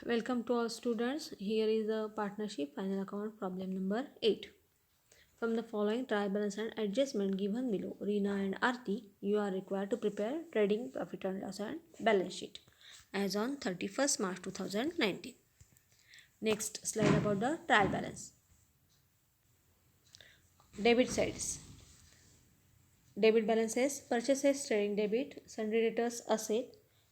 Welcome to all students. Here is the partnership final account problem number 8. From the following trial balance and adjustment given below, Reena and Aarti, you are required to prepare trading profit and loss and balance sheet as on 31st March 2019. Next slide about the trial balance. Debit sides. Debit balances, purchases trading debit, sundry debtors asset,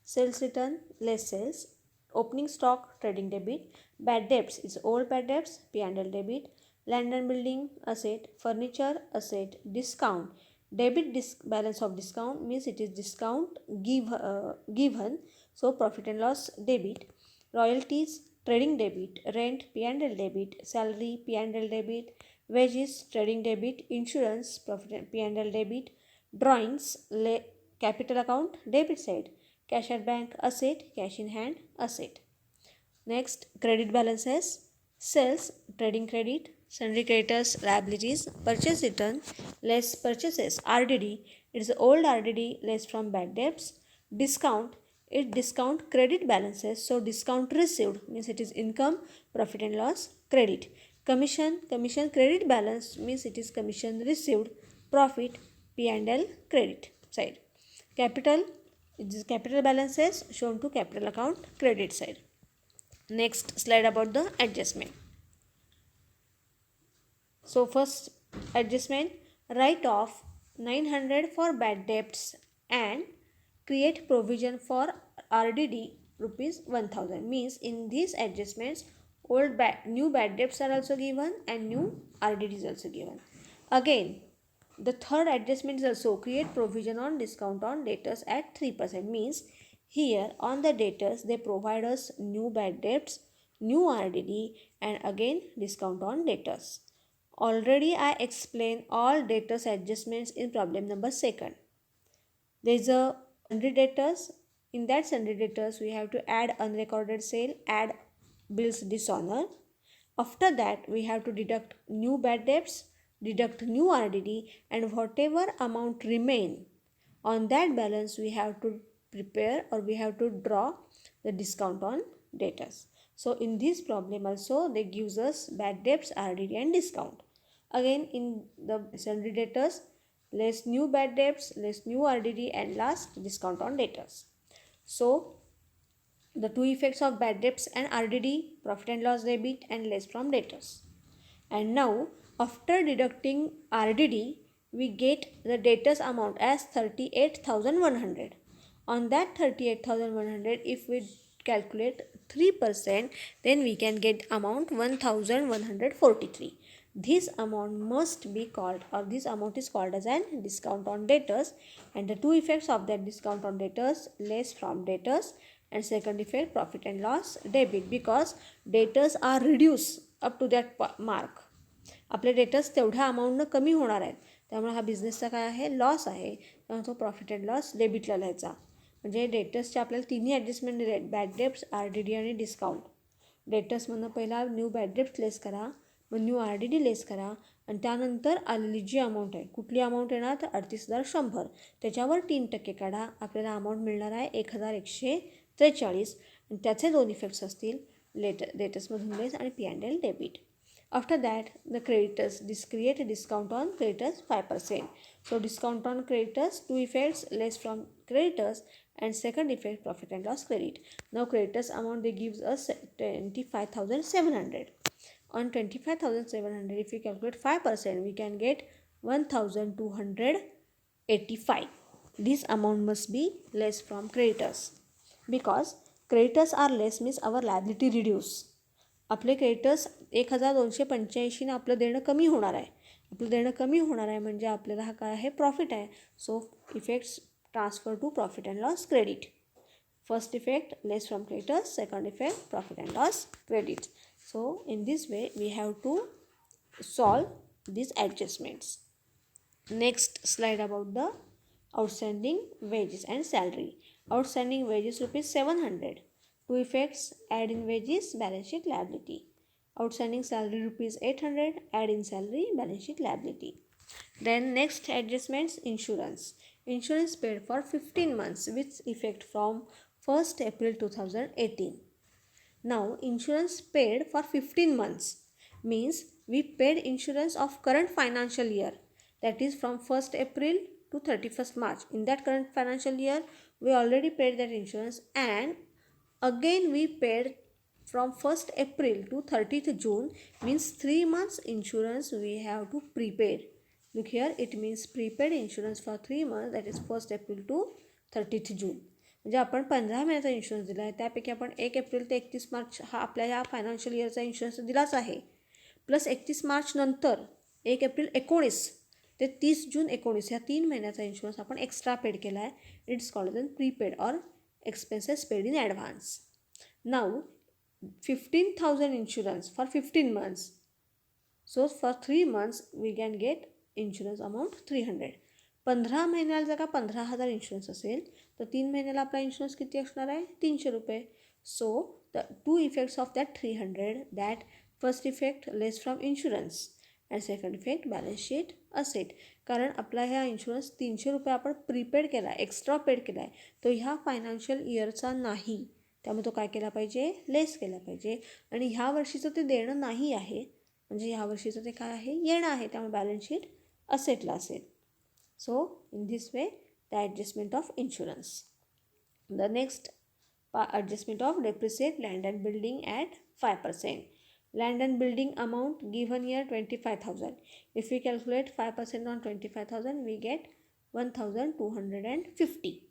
sales return less sales, opening stock trading debit, bad debts is old bad debts, P&L debit, land and building asset, furniture asset, discount. Debit balance of discount means it is discount given, so profit and loss debit. Royalties trading debit, rent P&L debit, salary P&L debit, wages trading debit, insurance profit and P&L debit, drawings capital account debit side, cash at bank asset, cash in hand asset. Next, credit balances, sales trading credit, sundry creditors liabilities, purchase return less purchases, RDD it is old RDD less from bad debts, discount it discount credit balances, so discount received means it is income profit and loss credit. Commission credit balance means it is commission received profit P&L credit side. Capital it is capital balances shown to capital account credit side. Next slide about the adjustment. So first adjustment, write off 900 for bad debts and create provision for RDD rupees 1000 means in these adjustments new bad debts are also given and new RDD is also given. Again, the third adjustment is also create provision on discount on debtors at 3% means here on the debtors they provide us new bad debts, new RDD and again discount on debtors. Already I explained all debtors adjustments in problem number 2. There is a sundry debtors. In that sundry debtors we have to add unrecorded sale, add bills dishonor. After that we have to deduct new bad debts, deduct new RDD and whatever amount remain on that balance we have to prepare or we have to draw the discount on debtors. So in this problem also they gives us bad debts, RDD and discount. Again in the sundry debtors less new bad debts, less new RDD and last discount on debtors. So the two effects of bad debts and RDD, profit and loss debit and less from debtors. And now after deducting RDD we get the debtors amount as 38,100. On that 38,100 if we calculate 3% then we can get amount 1,143. This amount must be called or this amount is called as an discount on debtors and the two effects of that discount on debtors less from debtors and second effect profit and loss debit because debtors are reduced up to that mark. आपले debtors तेवढ्या अमाऊंटनं कमी होणार आहेत त्यामुळे हा बिझनेसचा काय आहे loss आहे त्यामुळे तो प्रॉफिट अँड लॉस डेबिटला लिहायचा म्हणजे डेटर्सचे आपल्याला तिन्ही ॲडजस्टमेंट दिले आहेत बॅड डेब्ट्स RDD आणि डिस्काउंट. डेटर्समधनं पहिला न्यू बॅड डेब्ट्स लेस करा मग न्यू RDD लेस करा आणि त्यानंतर आलेली जी अमाऊंट आहे कुठली अमाऊंट येणार तर 38,100 त्याच्यावर 3% काढा आपल्याला अमाऊंट मिळणार आहे 1,143 आणि त्याचे दोन इफेक्ट्स असतील डेटर्समधून लेस आणि P&L debit. After that, the creditors create a discount on creditors 5%. So discount on creditors, two effects less from creditors and second effect profit and loss credit. Now creditors amount they gives us 25,700. On 25,700 if we calculate 5% we can get 1,285. This amount must be less from creditors because creditors are less means our liability reduce. आपले creditors 1,285 आपलं देणं कमी होणार आहे आपलं देणं कमी होणार आहे म्हणजे आपल्याला हा काय आहे प्रॉफिट आहे so effects transfer to profit and loss credit. First effect less from creditors second effect profit and loss credit. So in this way we have to solve these adjustments. Next slide about the outstanding wages and salary. Outstanding wages rupees 700. Two effects add in wages balance sheet liability. Outstanding salary rupees 800 add in salary balance sheet liability. Then next adjustments insurance. Insurance paid for 15 months with effect from 1st April 2018. Now insurance paid for 15 months means we paid insurance of current financial year, that is from 1st April to 31st March. In that current financial year we already paid that insurance, and again we paid from 1st April to 30th June, means 3 months insurance we have to prepaid. Look here, it means prepaid insurance for 3 months, that is 1st April to 30th June. म्हणजे आपण 15 महिन्याचा insurance दिला आहे, त्यापैकी आपण 1 April ते 31 मार्च हा आपल्या ह्या फायनान्शियल इयरचा इन्शुरन्स दिलाच आहे, प्लस 31 मार्च नंतर 1 एप्रिल 19 ते 30 जून 19 ह्या 3 महिन्याचा इन्शुरन्स आपण एक्स्ट्रा पेड केला आहे. It's called an prepaid or expenses paid in advance. Now 15,000 insurance for 15 months. So for 3 months we can get insurance amount 300. 15 महिन्याला जर का 15,000 इन्शुरन्स असेल तर 3 महिन्याला आपला इन्शुरन्स किती असणार आहे? 300 रुपये. So the two effects of that 300, that first effect less from insurance and second effect balance sheet asset. कारण आपला ह्या इन्शुरन्स 300 रुपये आपण प्रीपेड केला आहे, एक्स्ट्रा पेड केला आहे, तो ह्या फायनान्शियल इयरचा नाही, त्यामुळे तो काय केला पाहिजे? लेस केला पाहिजे. आणि ह्या वर्षीचं ते देणं नाही आहे, म्हणजे ह्या वर्षीचं ते काय आहे? येणं आहे, त्यामुळे बॅलन्स शीट असेटला असेल. So in this way the adjustment of insurance. The next adjustment of depreciate land and building at 5%. Land and building amount given here 25,000. If we calculate 5% on 25,000, we get 1,250.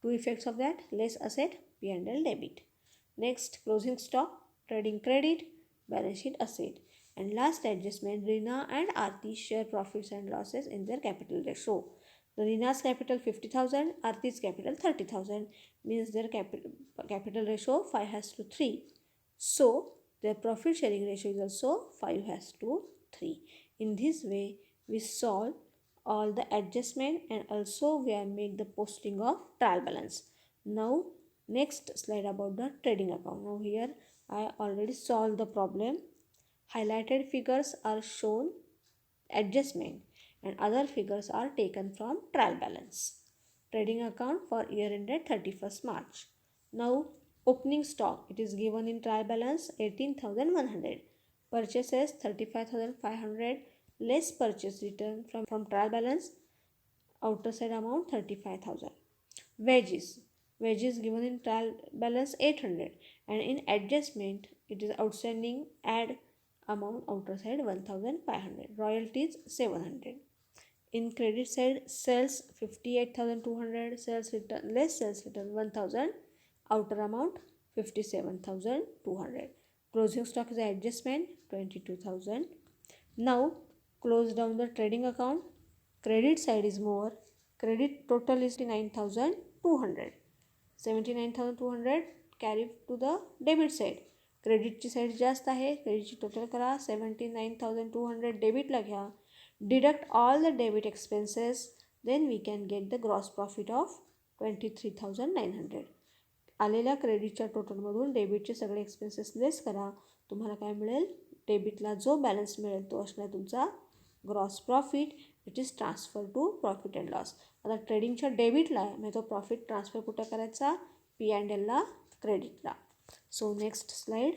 Two effects of that: less asset, P&L debit. Next, closing stock, trading credit, balance sheet asset. And last adjustment, Rina and Aarti share profits and losses in their capital ratio. The Rina's capital 50,000, Aarti's capital 30,000, means their capital ratio 5:3. So their profit sharing ratio is also 5:3. In this way we solve all the adjustment and also we have made the posting of trial balance. Now next slide about the trading account. Now here I already solved the problem. Highlighted figures are shown adjustment and other figures are taken from trial balance. Trading account for year ended 31st March. Now opening stock, it is given in trial balance 18,100. Purchases 35,500 less purchase return from trial balance, outer side amount 35,000. Wages given in trial balance 800 and in adjustment it is outstanding add amount outer side 1,500. Royalties 700. In credit side, sales 58,200, sales return less sales return 1,000, outer amount 57,200. Closing stock is adjustment 22,000. Now close down the trading account. Credit side is more. Credit total is 79,200. 79,200 carry to the debit side. क्रेडिटची side जास्त आहे, क्रेडिटची total करा 79,200 डेबिटला घ्या. Deduct all the debit expenses, then we can get the gross profit of 23,900. आलेल्या क्रेडिटच्या टोटलमधून डेबिटचे सगळे expenses less करा, तुम्हाला काय मिळेल? डेबिटला जो बॅलन्स मिळेल तो असणार तुमचा gross profit. It is transfer to profit and loss. आता ट्रेडिंगच्या डेबिटला आहे, म्हणजे तो प्रॉफिट ट्रान्सफर कुठं करायचा? P&Lला, क्रेडिटला. So next slide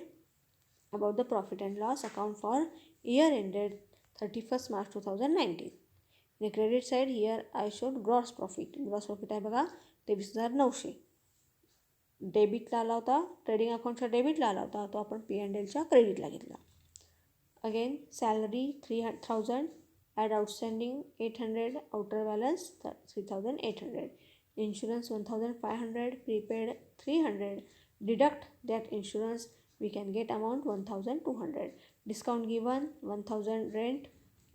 about the profit and loss account for year ended 31st March 2019. In the credit side here I showed gross profit. Gross profit आहे बघा 23,900. डेबिटला आला होता, ट्रेडिंग अकाउंटच्या डेबिटला आला होता, तो आपण P&Lच्या क्रेडिटला घेतला. Again salary 3,000, add outstanding 800, outer balance 3,800. Insurance 1,500, prepaid 300. Deduct that insurance, we can get amount 1,200. Discount given 1,000, rent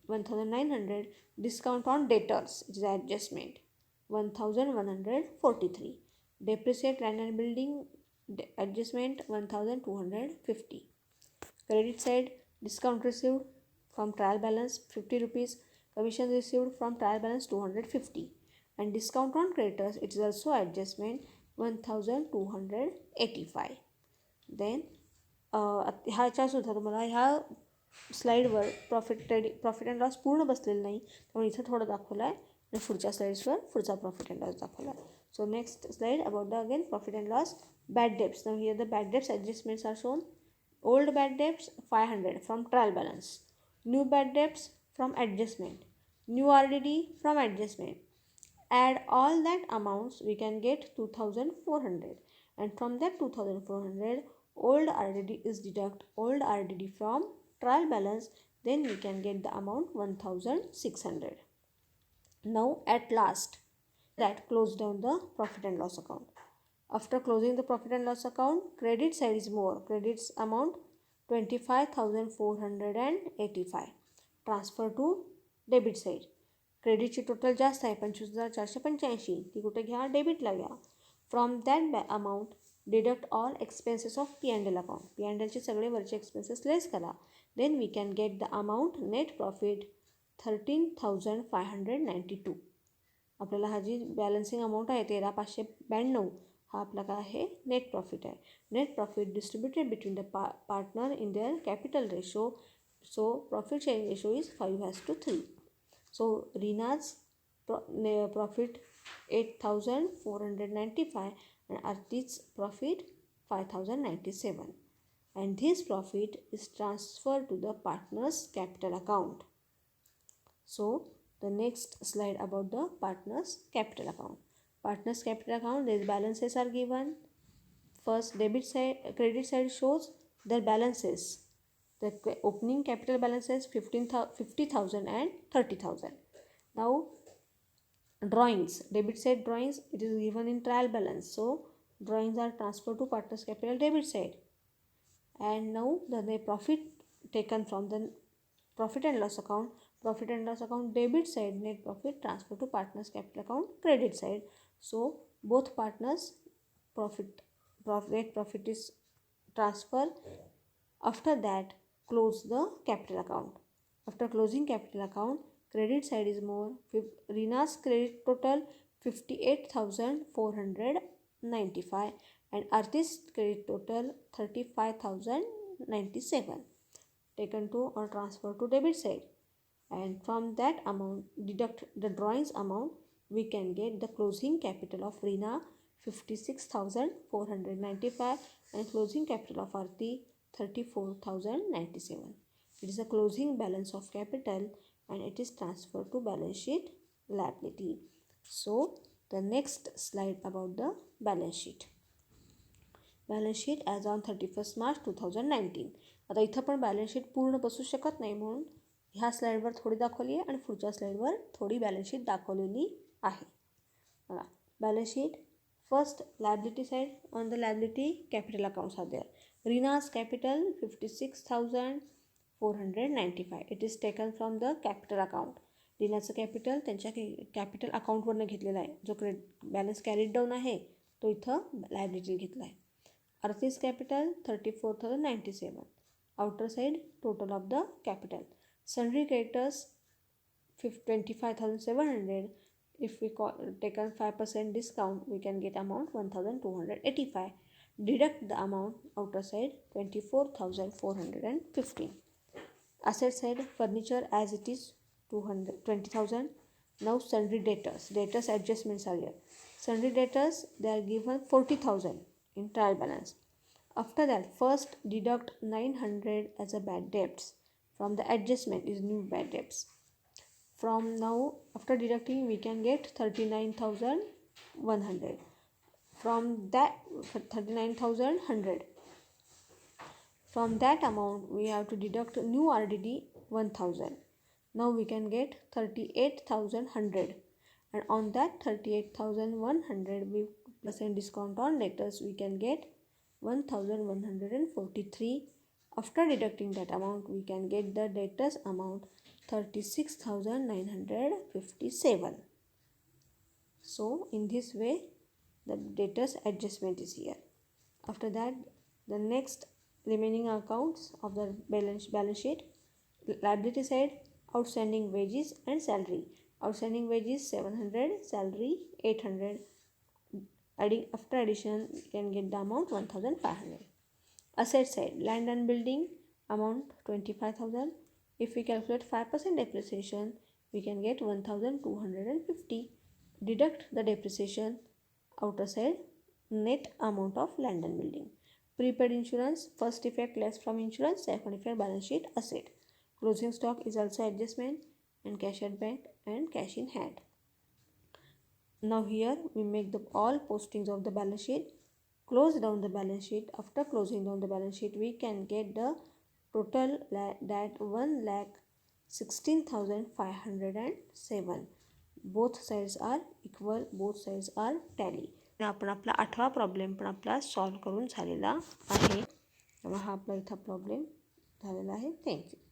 1,900. Discount on debtors, it is adjustment 1,143. Depreciate land and building adjustment 1,250. Credit side, discount received from trial balance 50 rupees. Commission received from trial balance 250. And discount on creditors, it is also adjustment 1,285. Then ह्याच्यासुद्धा तुम्हाला ह्या स्लाईडवर profit and loss पूर्ण बसलेलं नाही, त्यामुळे इथं थोडं दाखवलं आहे आणि पुढच्या स्लाईड्सवर पुढचा प्रॉफिट अँड लॉस दाखवला आहे. So next slide about the again profit and loss. Bad debts. Now here the bad debts adjustments are shown. Old bad debts 500 from trial balance. New bad debts from adjustment. New RDD from adjustment. Add all that amounts, we can get 2400, and from that 2400 old RDD is deduct old RDD from trial balance, then we can get the amount 1600. Now at last that close down the profit and loss account. After closing the profit and loss account, credit side is more. Credits amount 25,485 transfer to debit side. क्रेडिटची total जास्त आहे 25,485, ती कुठे घ्या, डेबिटला घ्या. From that amount deduct all expenses of P&L account. P&Lचे सगळे वरचे एक्सपेन्सेस लेस करा. Then we can get the amount net profit 13,592. आपल्याला हा जी बॅलन्सिंग अमाऊंट आहे 13,592 हा आपला काय आहे, नेट प्रॉफिट आहे. Net profit distributed between the partner in their capital ratio. So profit sharing ratio is 5:3. So Rina's profit 8,495 and Arti's profit 5,097, and this profit is transferred to the partner's capital account. So the next slide about the partner's capital account. Partner's capital account, their balances are given. First debit side, credit side shows their balances. The opening capital balances 50,000 and 30,000. Now drawings, debit side drawings, it is given in trial balance. So drawings are transferred to partner's capital debit side. And now the profit taken from the profit and loss account. Profit and loss account debit side, net profit transferred to partner's capital account credit side. So both partners net profit is transferred. After that close the capital account. After closing capital account, credit side is more. Rina's credit total 58,495 and Artist's credit total 35,097 taken to or transferred to debit side. And from that amount deduct the drawings amount, we can get the closing capital of Rina 56,495 and closing capital of Arti 34,097. It is a closing balance of capital and it is transferred to balance sheet liability. So the next slide about the balance sheet. Balance sheet as on 31st March 2019. आता इथं पण balance sheet पूर्ण बसू शकत नाही, म्हणून ह्या स्लाईडवर थोडी दाखवली आहे आणि पुढच्या स्लाईडवर थोडी बॅलन्स शीट दाखवलेली आहे. बघा balance sheet. First liability side. On the liability capital accounts are there. Rina's capital 56,495. It is taken from the capital account. Rinaचं कॅपिटल त्यांच्या कॅपिटल अकाउंटवरनं घेतलेला आहे. जो बॅलन्स कॅरीड डाऊन आहे तो इथं लायबिलिटी घेतला आहे. Arti's capital 34,097. Outer side total of the capital. Sundry creditors 25,700. If we taken 5% discount, we can get amount 1,285. Deduct the amount outer side 24,415. Asset side furniture as it is 20,000. Now sundry debtors. Debtors adjustments are here. Sundry debtors they are given 40,000 in trial balance. After that first deduct 900 as a bad debts from the adjustment is new bad debts. From now after deducting we can get 39,100. From that 39,100. From that amount we have to deduct new RDD 1,000. Now we can get 38,100, and on that 38,100 with percent discount on debtors we can get 1,143. After deducting that amount we can get the debtors amount 36,957. So in this way the debtors adjustment is here. After that the next remaining accounts of the balance sheet. Liability side outstanding wages and salary. Outstanding wages 700, salary 800. After addition you can get the amount 1,500. Asset side land and building amount 25,000. If we calculate 5% depreciation we can get 1,250. Deduct the depreciation outer side, net amount of land and building. Prepaid insurance, first effect less from insurance, second effect balance sheet asset. Closing stock is also adjustment and cash at bank and cash in hand. Now here we make the all postings of the balance sheet, close down the balance sheet. After closing down the balance sheet, we can get the total that 1,16,507. both sides are equal, both sides are tally. आपण आपला 8वा problem पण आपला solve करून झालेला आहे. तेव्हा हा आपला इथं प्रॉब्लेम झालेला आहे. थँक्यू.